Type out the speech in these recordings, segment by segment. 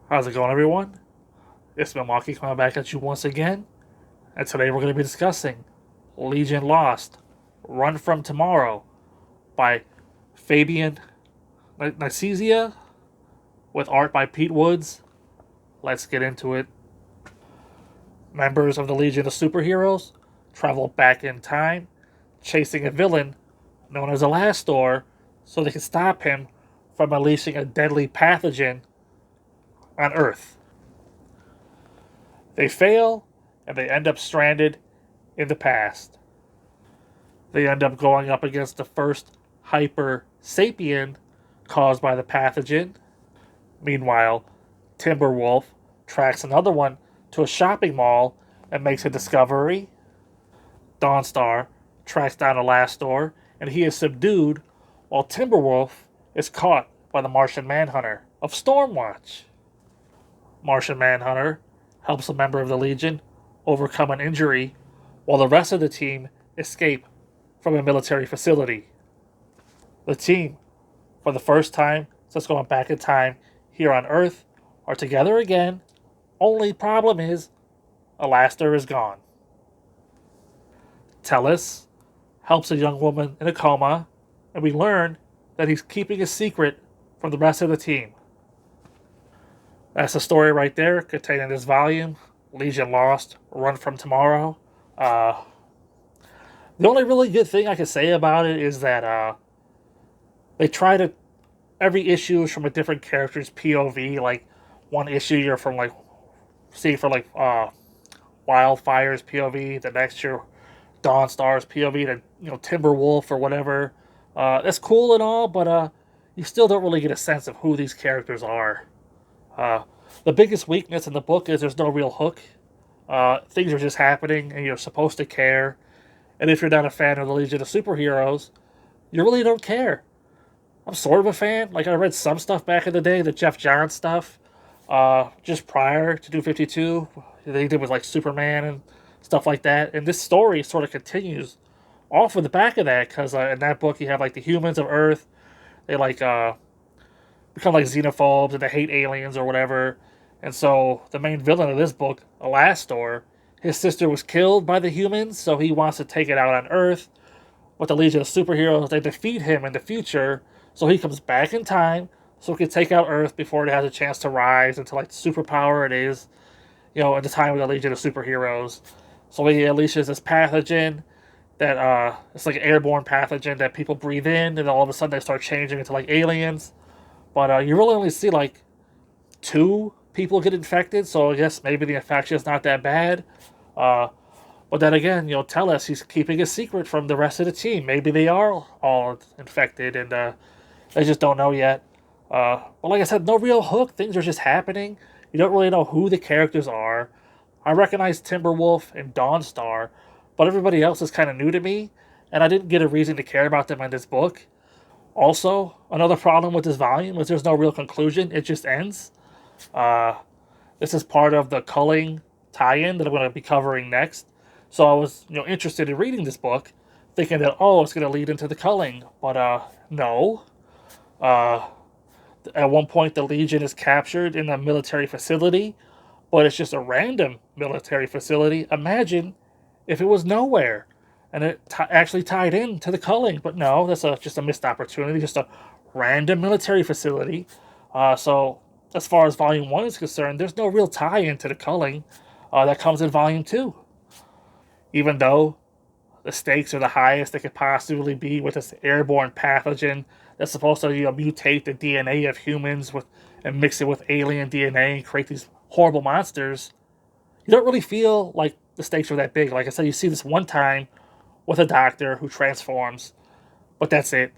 How's it going, everyone? It's Milwaukee coming back at you once again, and today we're going to be discussing Legion Lost Run from Tomorrow by Fabian Nicieza with art by Pete Woods. Let's get into it. Members of the Legion of Superheroes travel back in time, chasing a villain known as Alastor so they can stop him from unleashing a deadly pathogen on Earth. They fail, and they end up stranded in the past. They end up going up against the first hyper sapien caused by the pathogen. Meanwhile, Timberwolf tracks another one to a shopping mall and makes a discovery. Dawnstar tracks down Alastor, and he is subdued, while Timberwolf is caught by the Martian Manhunter of Stormwatch. Martian Manhunter helps a member of the Legion overcome an injury, while the rest of the team escape from a military facility. The team, for the first time since going back in time here on Earth, are together again. Only problem is, Alastor is gone. Tellus helps a young woman in a coma, and we learn that he's keeping a secret from the rest of the team. That's the story right there contained in this volume, Legion Lost, Run from Tomorrow. The only really good thing I can say about it is that they try to, every issue is from a different character's POV. Like, one issue you're from, like, see for, like, Wildfire's POV, the next year Dawnstar's POV, to, Timberwolf or whatever. That's cool and all, but you still don't really get a sense of who these characters are. The biggest weakness in the book is there's no real hook. Things are just happening, and you're supposed to care. And if you're not a fan of the Legion of Superheroes, you really don't care. I'm sort of a fan. Like, I read some stuff back in the day, the Jeff Johns stuff, just prior to New 52. They did with, like, Superman and stuff like that. And this story sort of continues off of the back of that, because in that book you have, like, the humans of Earth. They, like, become like xenophobes and they hate aliens or whatever. And so the main villain of this book, Alastor, his sister was killed by the humans, so he wants to take it out on Earth. With the Legion of Superheroes, they defeat him in the future, so he comes back in time so he can take out Earth before it has a chance to rise into, like, the superpower it is, at the time of the Legion of Superheroes. So he unleashes this pathogen that it's like an airborne pathogen that people breathe in, and all of a sudden they start changing into, like, aliens. But you really only see, like, 2 people get infected, so I guess maybe the infection is not that bad. But then again, tell us he's keeping a secret from the rest of the team. Maybe they are all infected, and they just don't know yet. But like I said, no real hook. Things are just happening. You don't really know who the characters are. I recognize Timberwolf and Dawnstar, but everybody else is kind of new to me, and I didn't get a reason to care about them in this book. Also, another problem with this volume is there's no real conclusion. It just ends. This is part of the Culling tie-in that I'm going to be covering next. So I was, interested in reading this book, thinking that, it's going to lead into the Culling. But, no. At one point, the Legion is captured in a military facility, but it's just a random military facility. Imagine if it was nowhere and it actually tied in to the Culling. But no, that's just a missed opportunity, just a random military facility. So as far as Volume 1 is concerned, there's no real tie-in to the Culling that comes in Volume 2. Even though the stakes are the highest they could possibly be with this airborne pathogen that's supposed to mutate the DNA of humans and mix it with alien DNA and create these horrible monsters, you don't really feel like the stakes are that big. Like I said, you see this one time with a doctor who transforms, but that's it.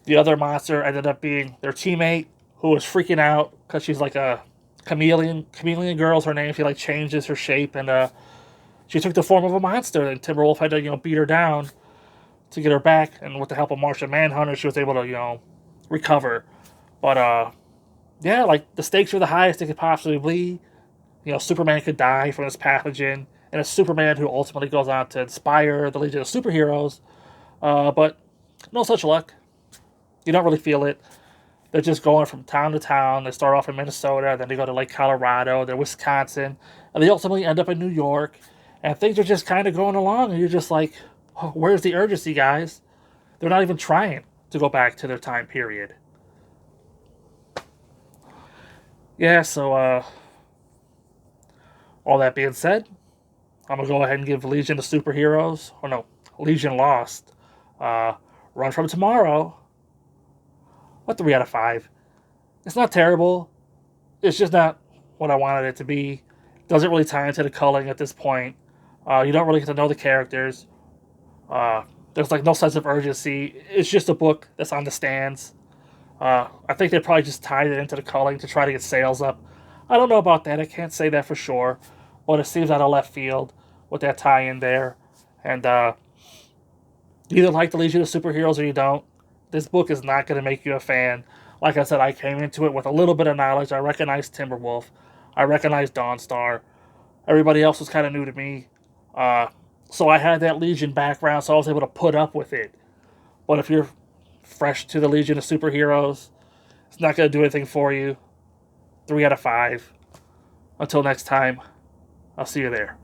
The other monster ended up being their teammate, who was freaking out because she's like a chameleon girl's her name. She, like, changes her shape, and she took the form of a monster, and Timberwolf had to beat her down to get her back, and with the help of Martian Manhunter she was able to recover. But yeah, like, the stakes are the highest they could possibly be. Superman could die from this pathogen, and a Superman who ultimately goes on to inspire the Legion of Superheroes. But no such luck. You don't really feel it. They're just going from town to town. They start off in Minnesota, then they go to like Colorado, then Wisconsin, and they ultimately end up in New York. And things are just kind of going along, and you're just like, oh, where's the urgency, guys? They're not even trying to go back to their time period. Yeah, so all that being said, I'm gonna go ahead and give Legion of Superheroes, or no, Legion Lost, uh, Run from Tomorrow, a 3 out of 5. It's not terrible. It's just not what I wanted it to be. Doesn't really tie into the culling at this point. You don't really get to know the characters. There's like no sense of urgency. It's just a book that's on the stands. I think they probably just tied it into the culling to try to get sales up. I don't know about that. I can't say that for sure. But it seems out of left field with that tie in there. And you either like the Legion of Superheroes or you don't. This book is not going to make you a fan. Like I said, I came into it with a little bit of knowledge. I recognized Timberwolf. I recognized Dawnstar. Everybody else was kind of new to me. So I had that Legion background, so I was able to put up with it. But if you're fresh to the Legion of Superheroes, it's not going to do anything for you. 3 out of 5. Until next time, I'll see you there.